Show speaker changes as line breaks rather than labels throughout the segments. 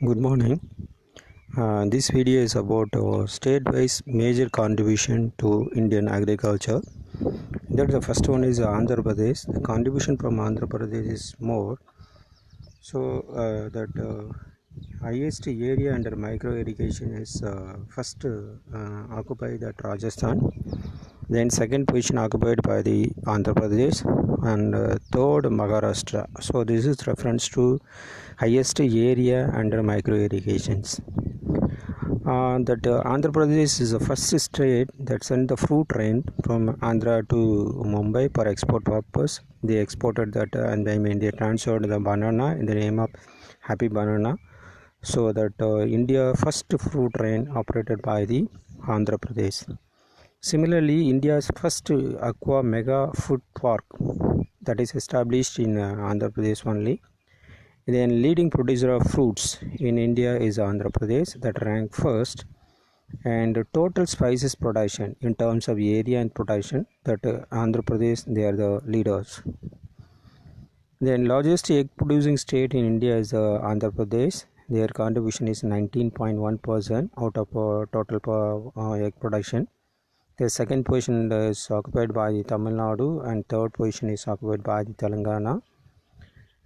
Good morning. This video is about state-wise major contribution to Indian agriculture. That the first one is Andhra Pradesh. The contribution from Andhra Pradesh is more. So that highest area under micro irrigation is first occupied at Rajasthan. Then second position occupied by the Andhra Pradesh and third Maharashtra. So this is reference to highest area under micro irrigations. Andhra Pradesh is the first state that sent the fruit train from Andhra to Mumbai for export purpose. They exported that they transferred the banana in the name of Happy Banana. So that India first fruit train operated by the Andhra Pradesh. Similarly, India's first aqua mega food park that is established in Andhra Pradesh only. Then leading producer of fruits in India is Andhra Pradesh that ranked first, and total spices production in terms of area and production that Andhra Pradesh they are the leaders. Then largest egg producing state in India is Andhra Pradesh. Their contribution is 19.1% out of total egg production. The second position is occupied by the Tamil Nadu and third position is occupied by the Telangana.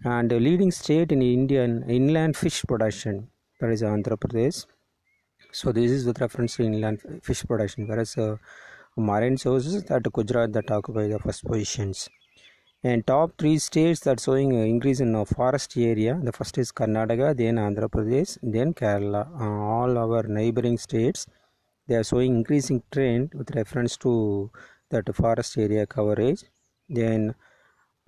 And the leading state in Indian inland fish production, that is Andhra Pradesh. So this is with reference to inland fish production, whereas marine sources that Gujarat that occupy the first positions. And top three states that showing increase in forest area, the first is Karnataka, then Andhra Pradesh, then Kerala. All our neighboring states, they are showing increasing trend with reference to that forest area coverage. Then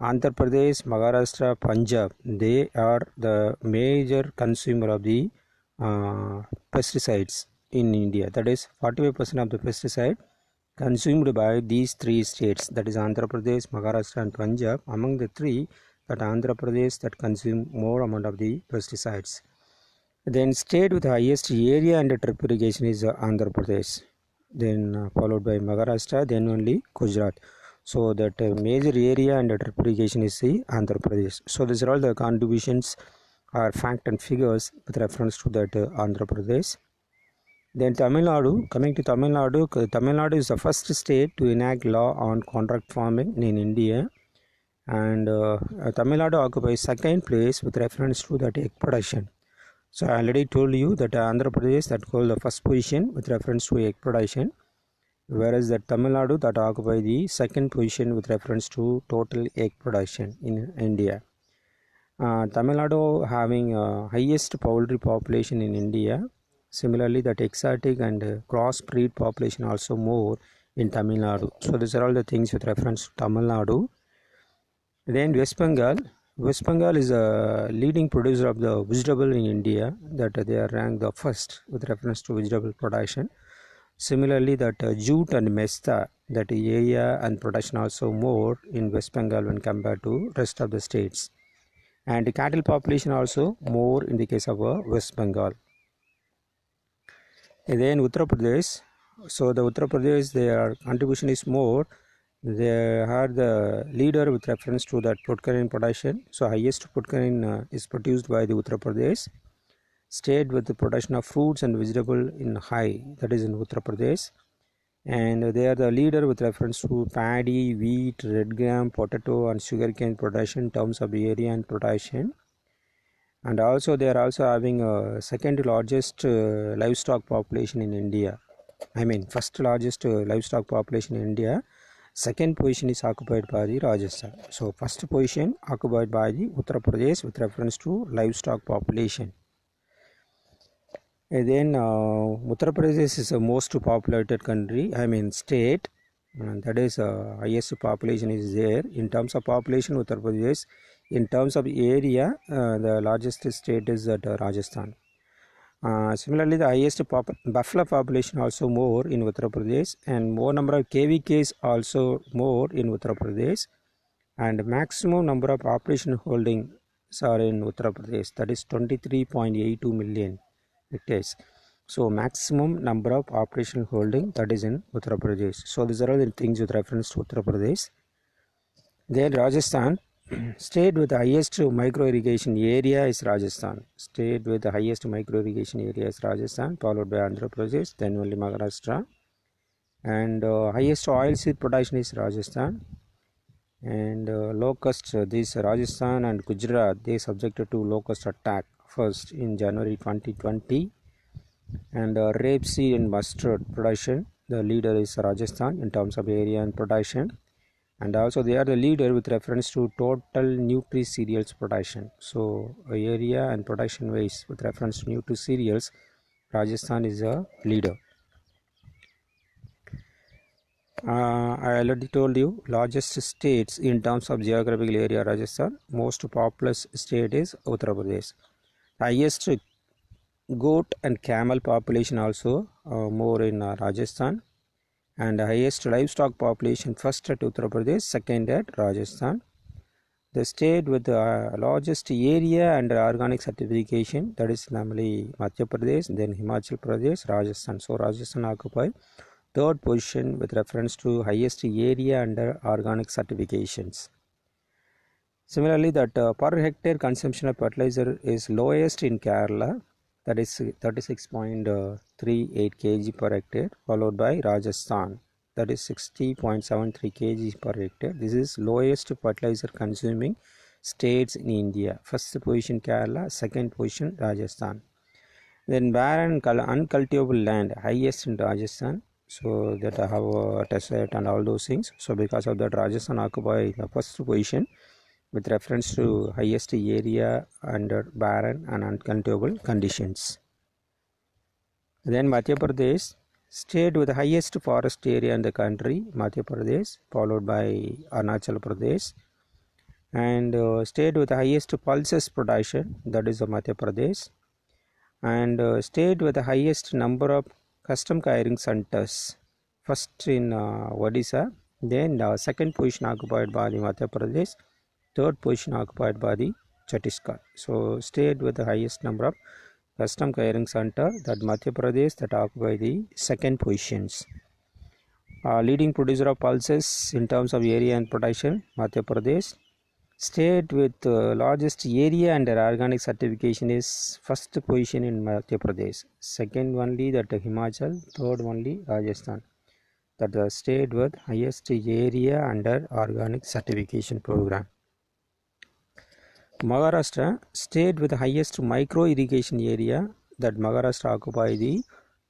Andhra Pradesh, Maharashtra, Punjab, they are the major consumer of the pesticides in India. That is 45% of the pesticide consumed by these three states, that is Andhra Pradesh, Maharashtra and Punjab. Among the three, that Andhra Pradesh that consume more amount of the pesticides. Then state with the highest area under drip irrigation is Andhra Pradesh, then followed by Maharashtra, then only Gujarat. So that major area under drip irrigation is the Andhra Pradesh. So these are all the contributions or fact and figures with reference to that Andhra Pradesh. Then Tamil Nadu, coming to Tamil Nadu is the first state to enact law on contract farming in India, and Tamil Nadu occupies second place with reference to that egg production. So I already told you that Andhra Pradesh that hold the first position with reference to egg production, whereas that Tamil Nadu that occupy the second position with reference to total egg production in India. Tamil Nadu having highest poultry population in India. Similarly, that exotic and crossbreed population also more in Tamil Nadu. So these are all the things with reference to Tamil Nadu. Then West Bengal. West Bengal is a leading producer of the vegetable in India, that they are ranked the first with reference to vegetable production. Similarly, that jute and mesta, that area and production also more in West Bengal when compared to rest of the states. And the cattle population also more in the case of West Bengal. And then Uttar Pradesh. So the Uttar Pradesh, their contribution is more. They are the leader with reference to that putkarin production. So highest putkarin is produced by the Uttar Pradesh. State with the production of fruits and vegetable in high, that is in Uttar Pradesh. And they are the leader with reference to paddy, wheat, red gram, potato and sugarcane production in terms of area and production. And also they are also having a second largest livestock population in India. I mean first largest livestock population in India. Second position is occupied by the Rajasthan. So first position occupied by the Uttar Pradesh with reference to livestock population. And then Uttar Pradesh is the most populated country, I mean state, and that is highest population is there. In terms of population, Uttar Pradesh. In terms of area, the largest state is Rajasthan. Similarly, the highest buffalo population also more in Uttar Pradesh, and more number of KVKs also more in Uttar Pradesh, and maximum number of population holdings are in Uttar Pradesh, that is 23.82 million hectares. So maximum number of population holding that is in Uttar Pradesh. So these are all the things with reference to Uttar Pradesh. Then Rajasthan. State with the highest micro irrigation area is Rajasthan. State with the highest micro irrigation area is Rajasthan, followed by Andhra Pradesh, then only Maharashtra. And highest oilseed production is Rajasthan. And locusts, this Rajasthan and Gujarat, they subjected to locust attack first in January 2020. And rapeseed and mustard production, the leader is Rajasthan in terms of area and production. And also they are the leader with reference to total nutri-cereals production. So area and production wise with reference to nutri-cereals, Rajasthan is a leader. I already told you largest states in terms of geographical area Rajasthan. Most populous state is Uttar Pradesh. Highest goat and camel population also more in Rajasthan. And highest livestock population first at Uttar Pradesh, second at Rajasthan. The state with the largest area under organic certification, that is namely Madhya Pradesh, then Himachal Pradesh, Rajasthan. So Rajasthan occupied third position with reference to highest area under organic certifications. Similarly, that per hectare consumption of fertilizer is lowest in Kerala, that is 36.38 kg per hectare, followed by Rajasthan, that is 60.73 kg per hectare. This is lowest fertilizer consuming states in India. First position Kerala, second position Rajasthan. Then barren uncultivable land, highest in Rajasthan. So that I have a desert and all those things. So because of that, Rajasthan occupy the first position with reference to highest area under barren and uncultivable conditions. Then Madhya Pradesh, state with the highest forest area in the country, Madhya Pradesh, followed by Arunachal Pradesh. And state with the highest pulses production, that is Madhya Pradesh. And state with the highest number of custom hiring centers, first in Odisha, then second position occupied by the Madhya Pradesh, third position occupied by the Chhattisgarh. So state with the highest number of custom hiring center, that Madhya Pradesh, that occupy the second positions. Leading producer of pulses in terms of area and production, Madhya Pradesh. State with largest area under organic certification is first position in Madhya Pradesh, second only that Himachal, third only Rajasthan. That the state with highest area under organic certification program. Maharashtra, state with the highest micro irrigation area, that Maharashtra occupy the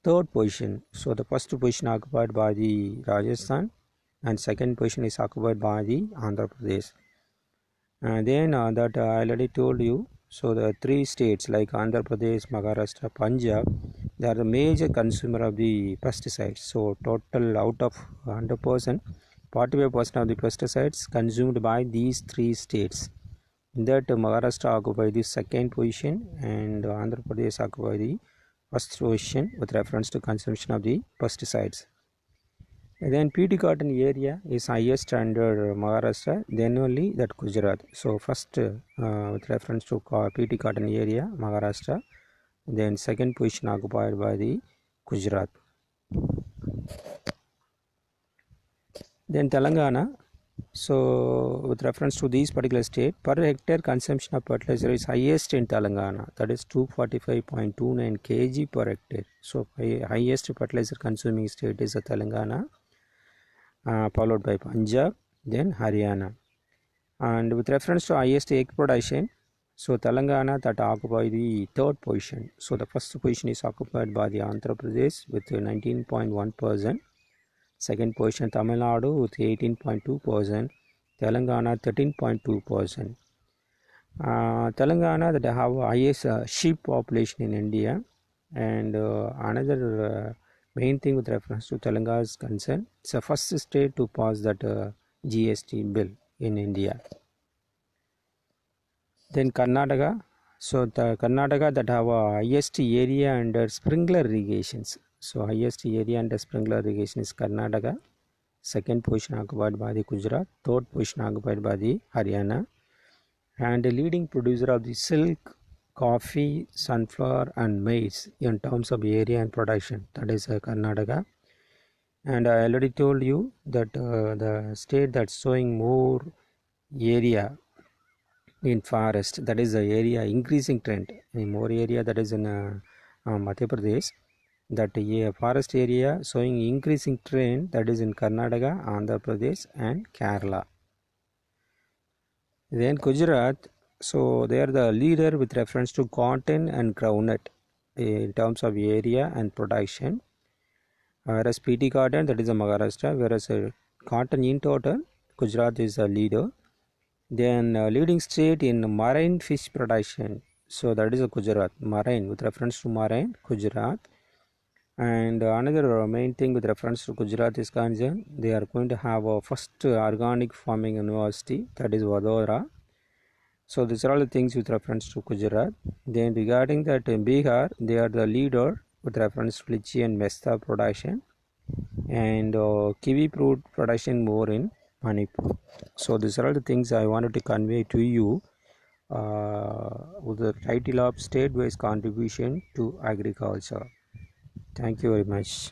third position. So the first position occupied by the Rajasthan and second position is occupied by the Andhra Pradesh. And then that I already told you, so the three states like Andhra Pradesh, Maharashtra, Punjab, they are the major consumer of the pesticides. So total out of 100%, 45% of the pesticides consumed by these three states. In that Maharashtra occupy the second position and Andhra Pradesh occupy the first position with reference to consumption of the pesticides. And then PT cotton area is highest under Maharashtra, then only that Gujarat. So first with reference to PT cotton area, Maharashtra, then second position occupied by the Gujarat. Then Telangana. So with reference to these particular state, per hectare consumption of fertilizer is highest in Telangana, that is 245.29 kg per hectare. So highest fertilizer consuming state is Telangana. Followed by Punjab, then Haryana. And with reference to highest egg production, so Telangana that occupy the third position. So the first position is occupied by the Andhra Pradesh with 19.1%. Second position Tamil Nadu with 18.2%. Telangana 13.2%. Telangana that have highest sheep population in India. And another main thing with reference to Telangana is concerned, it's the first state to pass that GST bill in India. Then Karnataka. So the Karnataka that have a highest area under sprinkler irrigations. So highest area under sprinkler irrigation is Karnataka. Second position occupied by the Gujarat. Third position occupied by the Haryana. And the leading producer of the silk, coffee, sunflower and maize in terms of area and production, that is Karnataka. And I already told you that the state that's showing more area in forest, that is the area increasing trend in more area, that is in Madhya Pradesh, that forest area showing increasing trend, that is in Karnataka, Andhra Pradesh and Kerala. Then Gujarat, so they are the leader with reference to cotton and groundnut in terms of area and production. Whereas PT cotton, that is a Maharashtra, whereas cotton in total, Gujarat is the leader. Then leading state in marine fish production, so that is a Gujarat, marine with reference to marine, Gujarat. And another main thing with reference to Gujarat is concerned, they are going to have a first organic farming university, that is Vadodara. So these are all the things with reference to Gujarat. Then regarding that in Bihar, they are the leader with reference to lychee and mesta production, and kiwi fruit production more in Manipur. So these are all the things I wanted to convey to you with the title of state-wise contribution to agriculture. Thank you very much.